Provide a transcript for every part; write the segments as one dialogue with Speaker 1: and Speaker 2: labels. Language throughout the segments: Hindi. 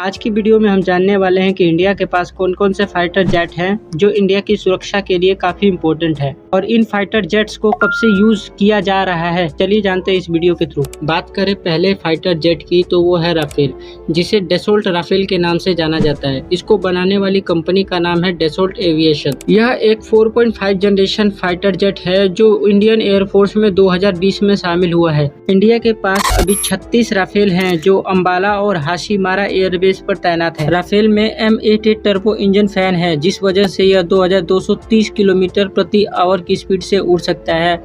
Speaker 1: आज की वीडियो में हम जानने वाले हैं कि इंडिया के पास कौन कौन से फाइटर जेट हैं जो इंडिया की सुरक्षा के लिए काफी इम्पोर्टेंट है और इन फाइटर जेट्स को कब से यूज किया जा रहा है। चलिए जानते हैं इस वीडियो के थ्रू। बात करें पहले फाइटर जेट की तो वो है राफेल, जिसे डेसोल्ट राफेल के नाम से जाना जाता है। इसको बनाने वाली कंपनी का नाम है डेसोल्ट एविएशन। यह एक 4.5 जनरेशन फाइटर जेट है जो इंडियन एयरफोर्स में 2020 में शामिल हुआ है। इंडिया के पास अभी 36 राफेल हैं जो अंबाला और हाशीमारा एयरबेस पर तैनात है। राफेल में M88 टर्बो इंजन फैन है, जिस वजह से यह 2230 किलोमीटर प्रति आवर की स्पीड से उड़ सकता है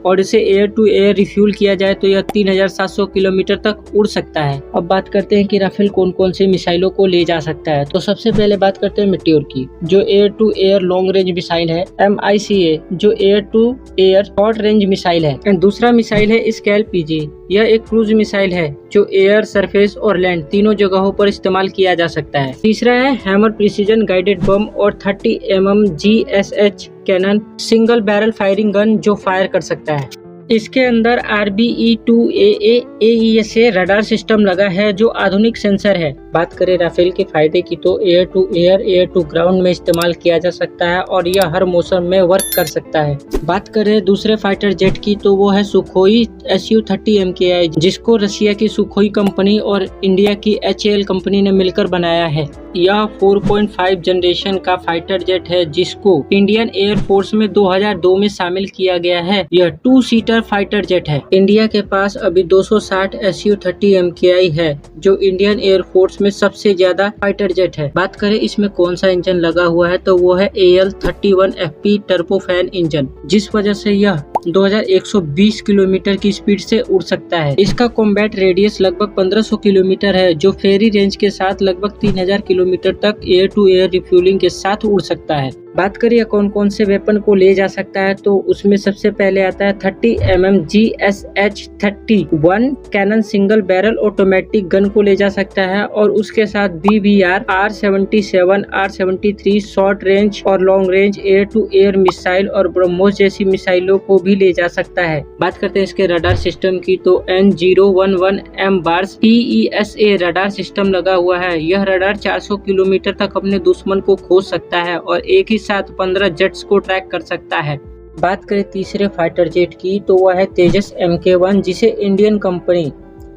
Speaker 1: और इसे एयर टू एयर रिफ्यूल किया जाए तो यह 3700 किलोमीटर तक उड़ सकता है। अब बात करते हैं कि राफेल कौन कौन सी मिसाइलों को ले जा सकता है। तो सबसे पहले बात करते हैं मेट्योर की, जो air to air long range missile है। MICA जो air to air short range missile है। एंड दूसरा मिसाइल है स्कैल्प PG। यह एक क्रूज मिसाइल है जो एयर, सरफेस और लैंड तीनों जगहों पर इस्तेमाल किया जा सकता है। तीसरा है हैमर प्रिसीजन गाइडेड बम और 30 mm GSH cannon single barrel firing gun जो फायर कर सकता है। इसके अंदर RBE-2AA AESA रडार सिस्टम लगा है जो आधुनिक सेंसर है। बात करें राफेल के फायदे की तो air to air, air to ground में इस्तेमाल किया जा सकता है और यह हर मौसम में वर्क कर सकता है। बात करें दूसरे फाइटर जेट की तो वो है सुखोई Su-30 MKI, जिसको रशिया की सुखोई कंपनी और इंडिया की HAL कंपनी ने मिलकर बनाया है। यह 4.5 जनरेशन का फाइटर जेट है जिसको इंडियन एयरफोर्स में 2002 में शामिल किया गया है। यह 2 सीटर फाइटर जेट है। इंडिया के पास अभी 260 Su-30 MKI है जो इंडियन एयरफोर्स में सबसे ज्यादा फाइटर जेट है। बात करें इसमें कौन सा इंजन लगा हुआ है तो वो है AL-31FP टर्बोफैन इंजन, जिस वजह से यह 2120 किलोमीटर की स्पीड से उड़ सकता है। इसका कॉम्बैट रेडियस लगभग 1500 किलोमीटर है जो फेरी रेंज के साथ लगभग 3000 किलोमीटर तक एयर टू एयर रिफ्यूलिंग के साथ उड़ सकता है। बात करिए कौन कौन से वेपन को ले जा सकता है तो उसमें सबसे पहले आता है 30 mm GSH-30 cannon single barrel automatic gun को ले जा सकता है और उसके साथ BBR, R-77, R-73 short range और long range air to air missile और ब्रह्मोस जैसी मिसाइलों को भी ले जा सकता है। बात करते हैं इसके रडार सिस्टम की तो N011M bars PESA radar system लगा हुआ है। यह रडार 400 किलोमीटर तक अपने दुश्मन को खोज सकता है और एक ही साथ 15 जेट्स को ट्रैक कर सकता है। बात करें तीसरे फाइटर जेट की तो वह है तेजस MK1, जिसे Indian company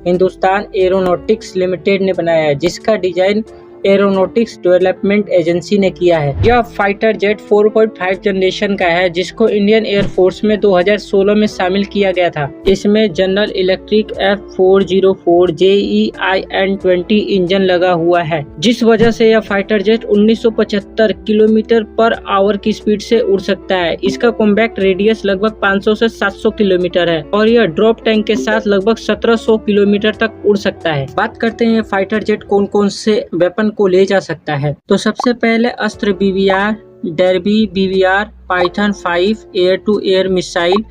Speaker 1: Hindustan aeronautics limited ने बनाया है, जिसका डिजाइन एरोनॉटिक्स डेवलपमेंट एजेंसी ने किया है। यह फाइटर जेट 4.5 जनरेशन का है जिसको इंडियन एयरफोर्स में 2016 में शामिल किया गया था। इसमें general electric F404 JEIN-20 engine लगा हुआ है, जिस वजह से यह fighter jet 1975 kilometre per hour की स्पीड से उड़ सकता है। इसका कॉम्बैक्ट रेडियस लगभग 500 से 700 किलोमीटर है और यह ड्रॉप टैंक के साथ लगभग 1700 किलोमीटर तक उड़ सकता है। बात करते हैं फाइटर जेट कौन कौन से वेपन को ले जा सकता है तो सबसे पहले Astra BBR, Derby BBR, Python 5 air to air missile,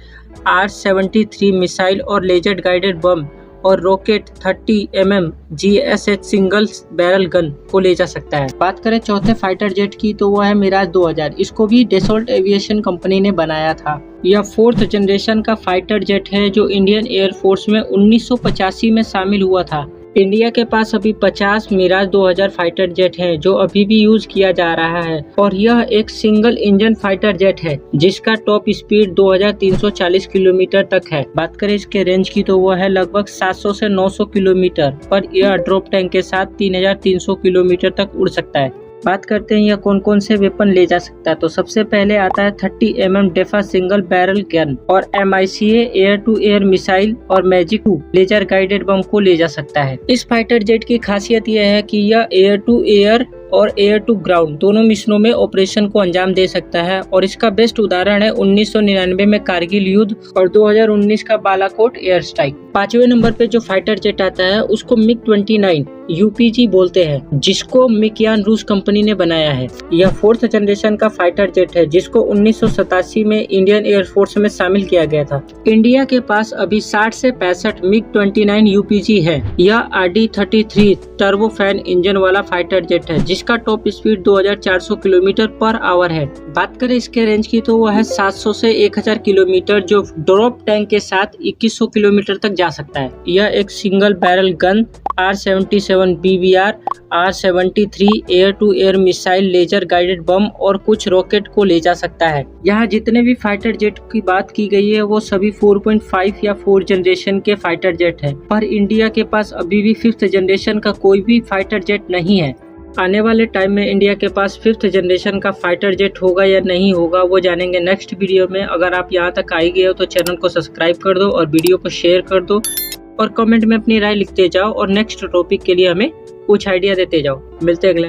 Speaker 1: R-73 missile और लेजर गाइडेड बम और rocket 30 mm GSH single barrel gun को ले जा सकता है। बात करें चौथे फाइटर जेट की तो वह है मिराज 2000। इसको भी डेसोल्ट एविएशन कंपनी ने बनाया था। यह 4th जनरेशन का फाइटर जेट है जो इंडियन एयरफोर्स में 1985 में शामिल हुआ था। इंडिया के पास अभी 50 मिराज 2000 फाइटर जेट हैं जो अभी भी यूज किया जा रहा है और यह एक सिंगल इंजन फाइटर जेट है जिसका टॉप स्पीड 2340 किलोमीटर तक है। बात करें इसके रेंज की तो वह है लगभग 700 से 900 किलोमीटर और यह ड्रॉप टैंक के साथ 3300 किलोमीटर तक उड़ सकता है। बात करते हैं यह कौन कौन से वेपन ले जा सकता है तो सबसे पहले आता है 30 mm DEFA single barrel gun और MICA air to air missile और मैजिक 2 लेजर गाइडेड बम को ले जा सकता है। इस फाइटर जेट की खासियत यह है कि यह एयर टू एयर और एयर टू ग्राउंड दोनों मिशनों में ऑपरेशन को अंजाम दे सकता है और इसका बेस्ट उदाहरण है 1999 में कारगिल युद्ध और 2019 का बालाकोट एयर स्ट्राइक। 5वें नंबर पे जो फाइटर जेट आता है उसको MiG-29 UPG बोलते हैं, जिसको मिकयान रूस कंपनी ने बनाया है। यह 4th जनरेशन का फाइटर जेट है जिसको 1987 में इंडियन एयरफोर्स में शामिल किया गया था। इंडिया के पास अभी 60 से 65 MiG-29 UPG है। यह RD-33 टर्बोफैन इंजन वाला फाइटर जेट है जिसका top speed 2400 kilometre per hour है। बात करें इसके रेंज की तो वह है 700 से 1000 किलोमीटर जो ड्रॉप टैंक के साथ 2100 किलोमीटर तक जा सकता है। यह एक single barrel gun R-77 77 BBR, R-73 air to air missile, laser guided bomb और कुछ रॉकेट को ले जा सकता है। यहाँ जितने भी फाइटर जेट की बात की गई है वो सभी 4.5 या 4 जनरेशन के फाइटर जेट है, पर इंडिया के पास अभी भी 5th जनरेशन का कोई भी फाइटर जेट नहीं है। आने वाले टाइम में इंडिया के पास 5th जनरेशन का फाइटर जेट होगा या नहीं होगा वो जानेंगे नेक्स्ट वीडियो में। अगर आप यहाँ तक आई गए हो तो चैनल को सब्सक्राइब कर दो और वीडियो को शेयर कर दो और कमेंट में अपनी राय लिखते जाओ और नेक्स्ट टॉपिक के लिए हमें कुछ आइडिया देते जाओ। मिलते हैं अगले